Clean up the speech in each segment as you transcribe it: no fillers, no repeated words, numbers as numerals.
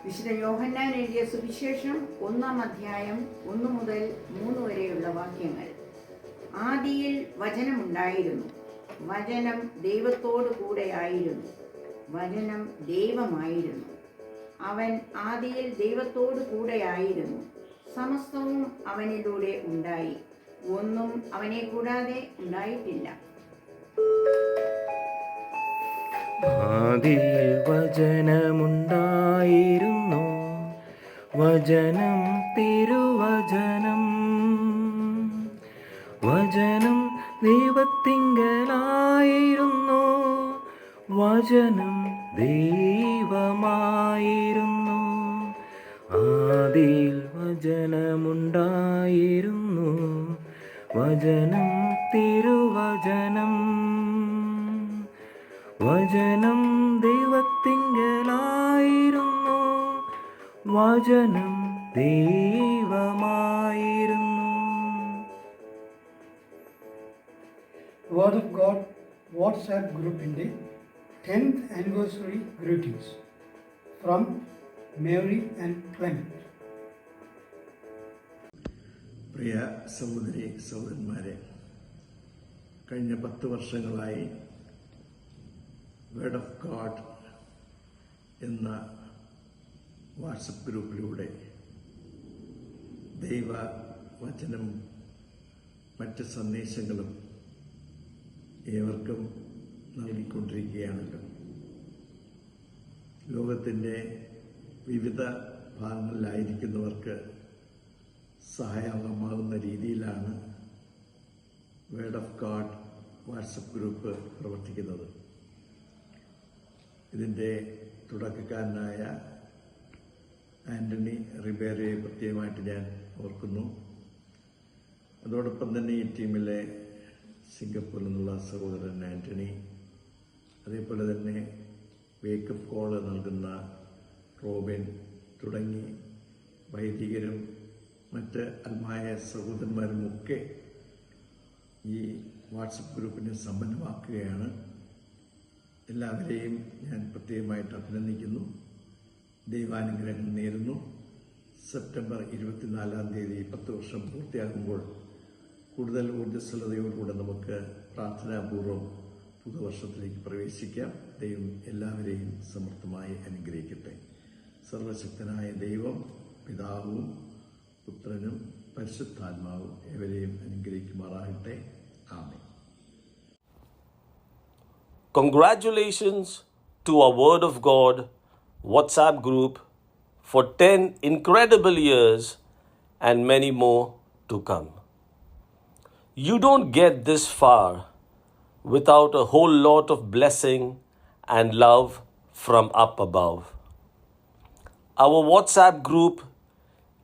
വിശുദ്ധ യോഹന്നാൻ എഴുതിയ സുവിശേഷം 1-ാം അധ്യായം 1 മുതൽ 3 വരെയുള്ള വാക്യങ്ങൾ. ആദിയിൽ വചനമുണ്ടായിരുന്നു, വചനം ദൈവത്തോടു കൂടെയായിരുന്നു, വചനം ദൈവമായിരുന്നു. അവൻ ആദിയിൽ ദൈവത്തോടു കൂടെയായിരുന്നു. സമസ്തവും അവനിലൂടെ ഉണ്ടായി, ഒന്നും അവനെ കൂടാതെ ഉണ്ടായിട്ടില്ല. ആദിയിൽ വചനമുണ്ടായിരുന്നു, വചനം തിരുവചനം, വചനം ദൈവത്തിങ്കലായിരുന്നു, വചനം ദൈവമായിരുന്നു. ആദിയിൽ വചനമുണ്ടായിരുന്നു, വചനം തിരുവചനം, വചനം ദൈവത്തിങ്കലായിരുന്നു, വചനം ദൈവമായിരുന്നു. Word of God WhatsApp group in the 10th anniversary greetings from Mary and Clement. പ്രിയ സഹോദരി സഹോദരന്മാരെ, കഴിഞ്ഞ 10 വർഷങ്ങളായി വേർഡ് ഓഫ് ഗോഡ് എന്ന വാട്സപ്പ് ഗ്രൂപ്പിലൂടെ ദൈവവചനം മറ്റ് സന്ദേശങ്ങളും ഏവർക്കും നൽകിക്കൊണ്ടിരിക്കുകയാണല്ലോ. ലോകത്തിൻ്റെ വിവിധ ഭാഗങ്ങളിലായിരിക്കുന്നവർക്ക് സഹായകമാകുന്ന രീതിയിലാണ് word of God WhatsApp group പ്രവർത്തിക്കുന്നത്. ഇതിൻ്റെ തുടക്കക്കാരനായ ആൻ്റണി റിബേരയെ പ്രത്യേകമായിട്ട് ഞാൻ ഓർക്കുന്നു. അതോടൊപ്പം തന്നെ ഈ ടീമിലെ സിംഗപ്പൂരിൽ നിന്നുള്ള സഹോദരൻ ആൻ്റണി, അതേപോലെ തന്നെ വേക്കപ്പ് കോള് നൽകുന്ന റോബിൻ തുടങ്ങി വൈദികരും മറ്റ് ആത്മായ സഹോദരന്മാരുമൊക്കെ ഈ വാട്സപ്പ് ഗ്രൂപ്പിനെ സമ്പന്നമാക്കുകയാണ്. എല്ലാവരെയും ഞാൻ പ്രത്യേകമായിട്ട് അഭിനന്ദിക്കുന്നു, ദൈവാനുഗ്രഹം നേരുന്നു. സെപ്റ്റംബർ 24-ാം തീയതി 10 വർഷം പൂർത്തിയാകുമ്പോൾ കൂടുതൽ ഊർജ്ജസ്വലതയോടുകൂടെ നമുക്ക് പ്രാർത്ഥനാപൂർവ്വം പുതുവർഷത്തിലേക്ക് പ്രവേശിക്കാം. ദൈവം എല്ലാവരെയും സമൃദ്ധമായി അനുഗ്രഹിക്കട്ടെ. സർവശക്തനായ ദൈവം പിതാവും പുത്രനും പരിശുദ്ധാത്മാവും ഏവരെയും അനുഗ്രഹിക്കുമാറാകട്ടെ. ആമേൻ. Congratulations to our Word of God WhatsApp group for 10 incredible years and many more to come. You don't get this far without a whole lot of blessing and love from up above. Our WhatsApp group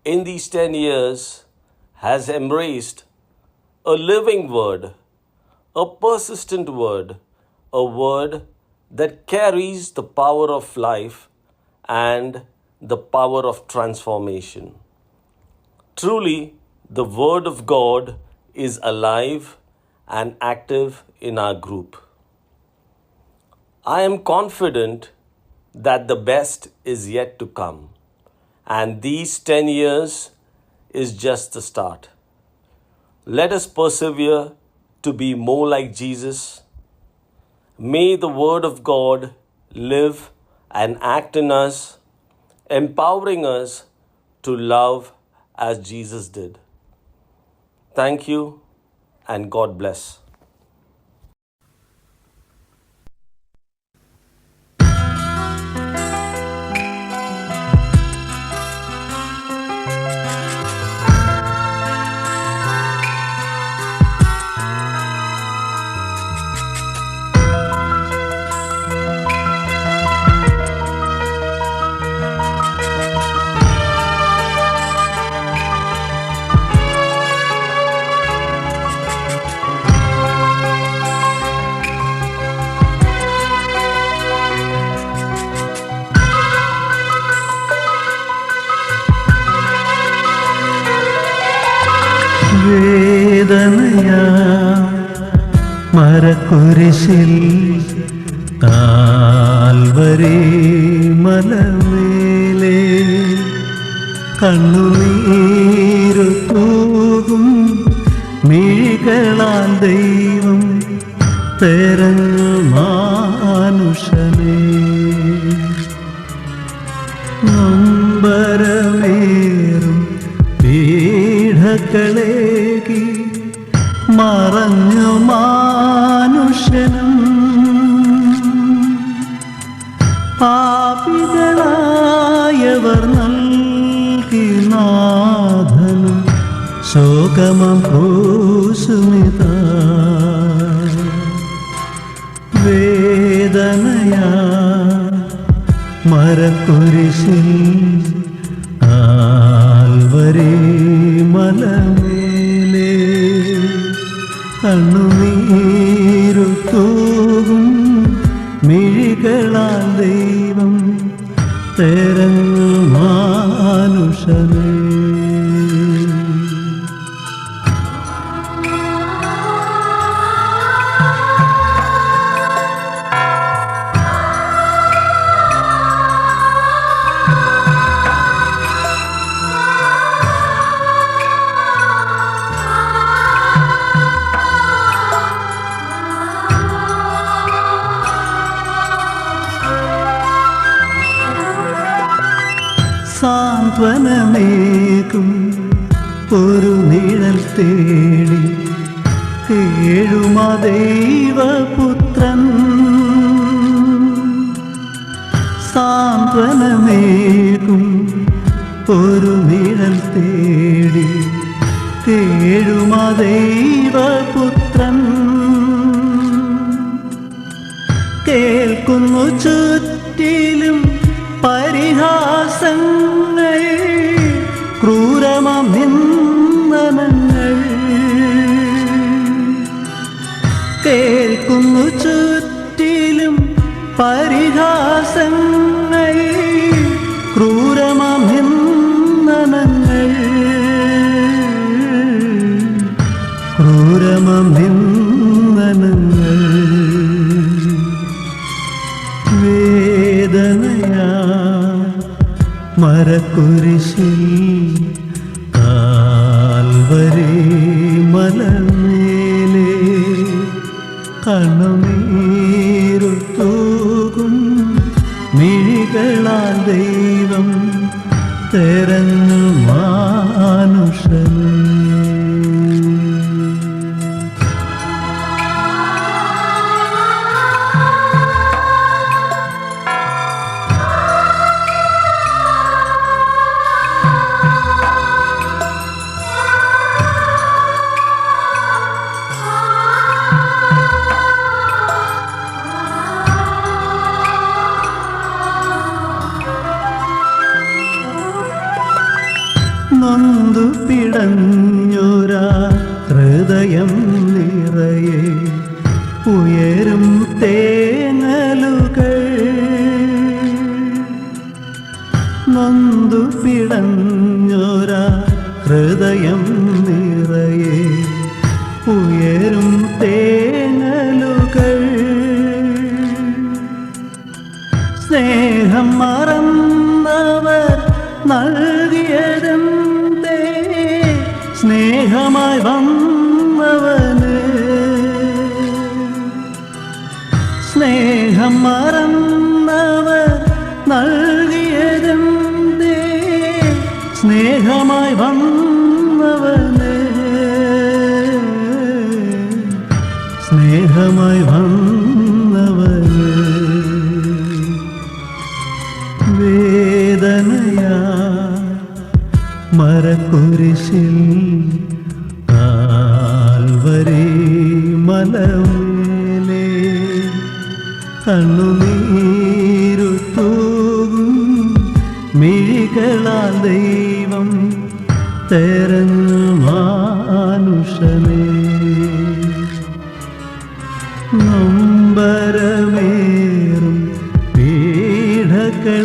in these 10 years has embraced a living word, a persistent word, a word that carries the power of life and the power of transformation. Truly, the Word of God is alive and active in our group. I am confident that the best is yet to come, and these 10 years is just the start. Let us persevere to be more like Jesus. May the Word of God live and act in us, empowering us to love as Jesus did. Thank you and God bless. വേദനയാ മരക്കുരിശിൽ Calvary മലമേലേ കണ്ണുനീരു തൂകും മിഴികളാൽ ദൈവം തെരഞ്ഞു മാനുഷനെ. നൊമ്പരമേറും പീഡകളേകി മറഞ്ഞു മാനുഷനും പാപികളായവർ നൽകി നാഥനും ശോകമം ക്രൂശുമിതാ. വേദനയാ മരക്കുരിശിൽ Calvary മലമേലേ കണ്ണുനീരു തൂകും മിഴികളാൽ ദൈവം തെരഞ്ഞു മാനുഷനെ. സാന്ത്വനമേകും ഒരു നിഴൽ തേടി കേഴുമാ ദൈവപുത്രൻ. സാന്ത്വനമേകും ഒരു നിഴൽ തേടി കേഴുമാ ദൈവപുത്രൻ. കേൾക്കുന്നു ചുറ്റിലും പരിഹാസങ്ങൾ, ക്രൂരമാം നിന്ദനങ്ങൾ. കേൾക്കുന്നു ചുറ്റിലും പരിഹാസങ്ങൾ, ക്രൂരമാം നിന്ദനങ്ങൾ. ക്രൂരമാം നിന്ദനങ്ങൾ. വേദനയാ മരക്കുരിശിൽ കാൽവരി മലമേലേ കണ്ണുനീരു തൂകും മിഴികളാൽ ദൈവം തെരഞ്ഞു മാനുഷനെ. നൊന്തു പിടഞ്ഞൊരാ ഹൃദയം നിറയെ ഉയരും തേങ്ങലുകൾ. നൊന്തു പിടഞ്ഞൊരാ ഹൃദയം നിറയെ ഉയരും തേങ്ങലുകൾ. സ്നേഹം മറന്നവർ നൽകിയതെന്തേ സ്നേഹമായി വന്നവന്. സ്നേഹം മറന്നവർ നൽകിയതെന്തേ സ്നേഹമായി വന്നവന്. സ്നേഹമായി വന്നവന്. വേദനയാ മരക്കുരിശിൽ കാൽവരി മലമേലേ കണ്ണുനീരു തൂകും മിഴികളാൽ ദൈവം തെരഞ്ഞു മാനുഷനെ. നൊമ്പരമേറും പീഡകളേകി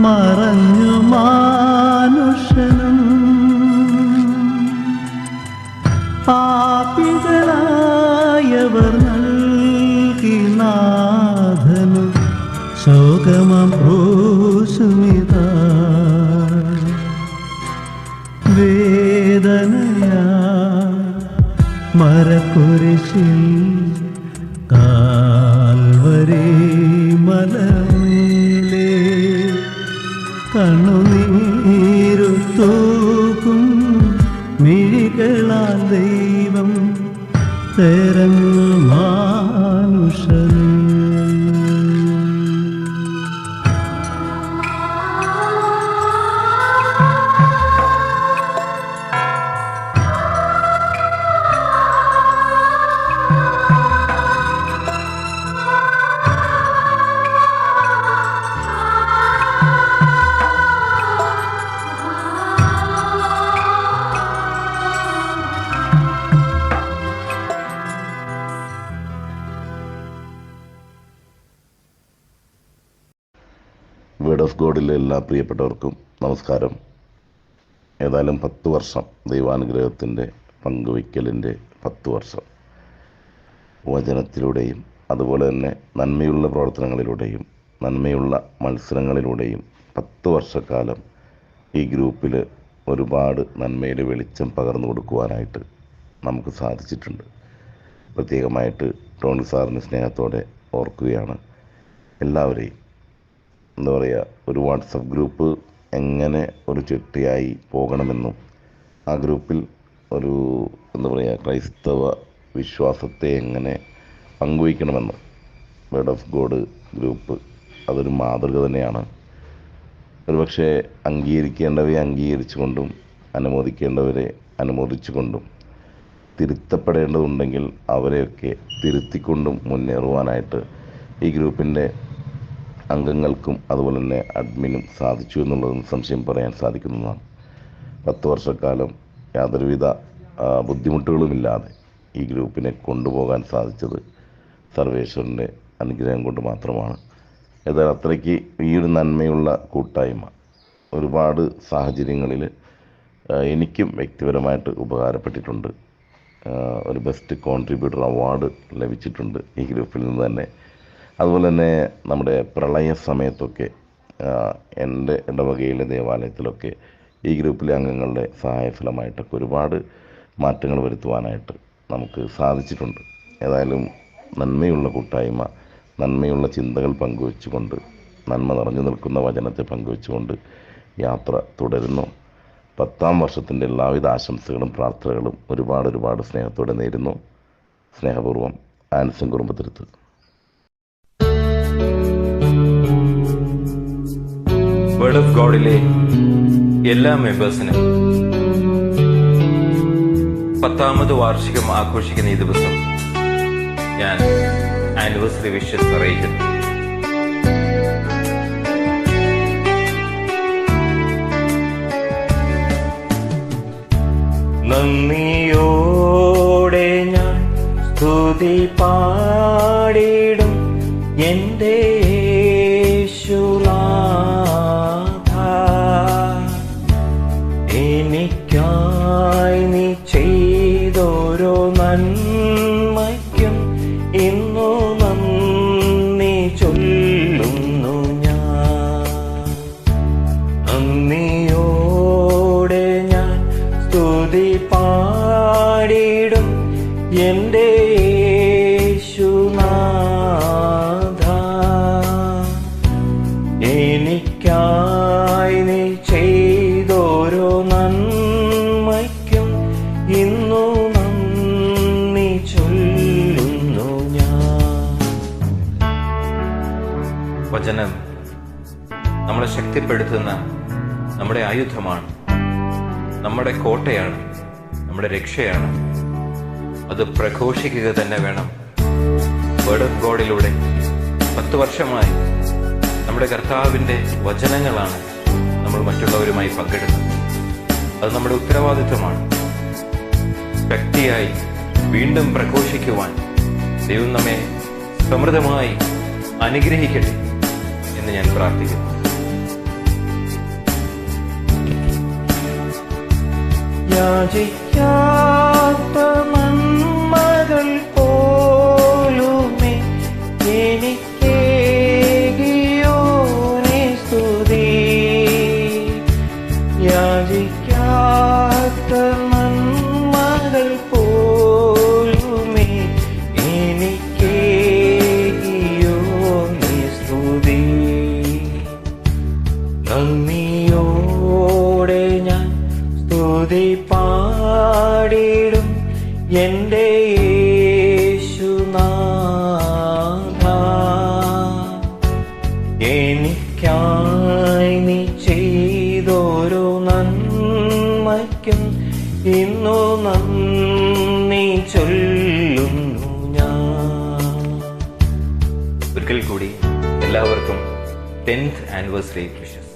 മറഞ്ഞു മാനുഷനും പാപികളായവർ നൽകി നാഥനും ശോകമം ക്രൂശുമിതാ. വേദനയാ മരക്കുരിശിൽ കാൽവരി മലമേലേ കണ്ണുനീരു തൂക്കും മിഴികളാൽ ദൈവം തെരഞ്ഞു മാനുഷനെ. വേർഡ് ഓഫ് ഗോഡിലെ എല്ലാ പ്രിയപ്പെട്ടവർക്കും നമസ്കാരം. ഏതായാലും 10 വർഷം ദൈവാനുഗ്രഹത്തിൻ്റെ പങ്കുവയ്ക്കലിൻ്റെ 10 വർഷം വചനത്തിലൂടെയും അതുപോലെ തന്നെ നന്മയുള്ള പ്രവർത്തനങ്ങളിലൂടെയും നന്മയുള്ള മത്സരങ്ങളിലൂടെയും 10 വർഷക്കാലം ഈ ഗ്രൂപ്പിൽ ഒരുപാട് നന്മയുടെ വെളിച്ചം പകർന്നു കൊടുക്കുവാനായിട്ട് നമുക്ക് സാധിച്ചിട്ടുണ്ട്. പ്രത്യേകമായിട്ട് ടോണി സാറിന് സ്നേഹത്തോടെ ഓർക്കുകയാണ് എല്ലാവരെയും. എന്താ പറയുക, ഒരു വാട്സപ്പ് ഗ്രൂപ്പ് എങ്ങനെ ഒരു ചിട്ടയായി പോകണമെന്നും ആ ഗ്രൂപ്പിൽ ഒരു എന്താ പറയുക ക്രൈസ്തവ വിശ്വാസത്തെ എങ്ങനെ പങ്കുവയ്ക്കണമെന്നും വേർഡ് ഓഫ് ഗോഡ് ഗ്രൂപ്പ് അതൊരു മാതൃക തന്നെയാണ്. ഒരുപക്ഷെ അംഗീകരിക്കേണ്ടവയെ അംഗീകരിച്ചുകൊണ്ടും അനുമോദിക്കേണ്ടവരെ അനുമോദിച്ചുകൊണ്ടും തിരുത്തപ്പെടേണ്ടതുണ്ടെങ്കിൽ അവരെയൊക്കെ തിരുത്തിക്കൊണ്ടും മുന്നേറുവാനായിട്ട് ഈ ഗ്രൂപ്പിൻ്റെ അംഗങ്ങൾക്കും അതുപോലെ തന്നെ അഡ്മിനും സാധിച്ചു എന്നുള്ളതെന്ന് സംശയം പറയാൻ സാധിക്കുന്നതാണ്. 10 വർഷക്കാലം യാതൊരുവിധ ബുദ്ധിമുട്ടുകളുമില്ലാതെ ഈ ഗ്രൂപ്പിനെ കൊണ്ടുപോകാൻ സാധിച്ചത് സർവേശ്വരൻ്റെ അനുഗ്രഹം കൊണ്ട് മാത്രമാണ്. ഏതായാലും അത്രയ്ക്ക് ഈ ഒരു നന്മയുള്ള കൂട്ടായ്മ ഒരുപാട് സാഹചര്യങ്ങളിൽ എനിക്കും വ്യക്തിപരമായിട്ട് ഉപകാരപ്പെട്ടിട്ടുണ്ട്. ഒരു ബെസ്റ്റ് കോൺട്രിബ്യൂട്ടർ അവാർഡ് ലഭിച്ചിട്ടുണ്ട് ഈ ഗ്രൂപ്പിൽ നിന്ന് തന്നെ. അതുപോലെ തന്നെ നമ്മുടെ പ്രളയ സമയത്തൊക്കെ എൻ്റെ ഇടവകയിലെ ദേവാലയത്തിലൊക്കെ ഈ ഗ്രൂപ്പിലെ അംഗങ്ങളുടെ സഹായഫലമായിട്ടൊക്കെ ഒരുപാട് മാറ്റങ്ങൾ വരുത്തുവാനായിട്ട് നമുക്ക് സാധിച്ചിട്ടുണ്ട്. ഏതായാലും നന്മയുള്ള കൂട്ടായ്മ, നന്മയുള്ള ചിന്തകൾ പങ്കുവെച്ചുകൊണ്ട്, നന്മ നിറഞ്ഞു നിൽക്കുന്ന വചനത്തെ പങ്കുവെച്ചുകൊണ്ട് യാത്ര തുടരുന്നു. 10ാം വർഷത്തിൻ്റെ എല്ലാവിധ ആശംസകളും പ്രാർത്ഥനകളും ഒരുപാട് സ്നേഹത്തോടെ നേരുന്നു. സ്നേഹപൂർവ്വം ആൻസൺ കുറുമ്പത്തിരുത്ത്. വേർഡ് ഓഫ് ഗോഡിലെ എല്ലാ മെമ്പേഴ്സിനും 10ാമത് വാർഷികം ആഘോഷിക്കുന്ന ഈ ദിവസം ഞാൻ ആനിവേഴ്സറി വിഷസ് അറിയിക്കുന്നു. നന്ദിയോടെ ഞാൻ സ്തുതി പാടിടും എൻ്റെ എനിക്കായി നീ ചെയ്തോരോ നന്മയ്ക്കും ഇന്നു നന്ദി ചൊല്ലുന്നു ഞാൻ. നന്ദിയോടെ ഞാൻ സ്തുതി പാടിടും എൻ്റെ യേശുനാഥ. എനിക്കായി നീ ചെയ്തോരോ നന്മയ്ക്കും ഇന്നു നന്ദി ചൊല്ലുന്നു ഞാൻ. വചനം നമ്മളെ ശക്തിപ്പെടുത്തുന്ന നമ്മുടെ ആയുധമാണ്, നമ്മുടെ കോട്ടയാണ്, നമ്മുടെ രക്ഷയാണ്. അത് പ്രഘോഷിക്കുക തന്നെ വേണം. വേർഡ് ഓഫ് ഗോഡിലൂടെ 10 വർഷമായി നമ്മുടെ കർത്താവിൻ്റെ വചനങ്ങളാണ് നമ്മൾ മറ്റുള്ളവരുമായി പങ്കിടുന്നത്. അത് നമ്മുടെ ഉത്തരവാദിത്വമാണ്. ശക്തിയായി വീണ്ടും പ്രഘോഷിക്കുവാൻ ദൈവം നമ്മെ സമൃദ്ധമായി അനുഗ്രഹിക്കട്ടെ എന്ന് ഞാൻ പ്രാർത്ഥിക്കുന്നു. യാചിക്കാത്ത നന്മകൾ പോലുമേ എനിക്കേകിയോനെ സ്തുതി. യാചിക്കാത്ത നന്ദിയോടെ ഞാൻ സ്തുതി പാടിടും എൻ്റെ യേശുനാഥ. എനിക്കായി നീ ചെയ്തോരോ നന്മയ്ക്കും ഇന്നു നന്ദി ചൊല്ലുന്നു ഞാൻ. ഒരിക്കൽ കൂടി എല്ലാവർക്കും 10th ആനിവേഴ്സറി വിഷസ്.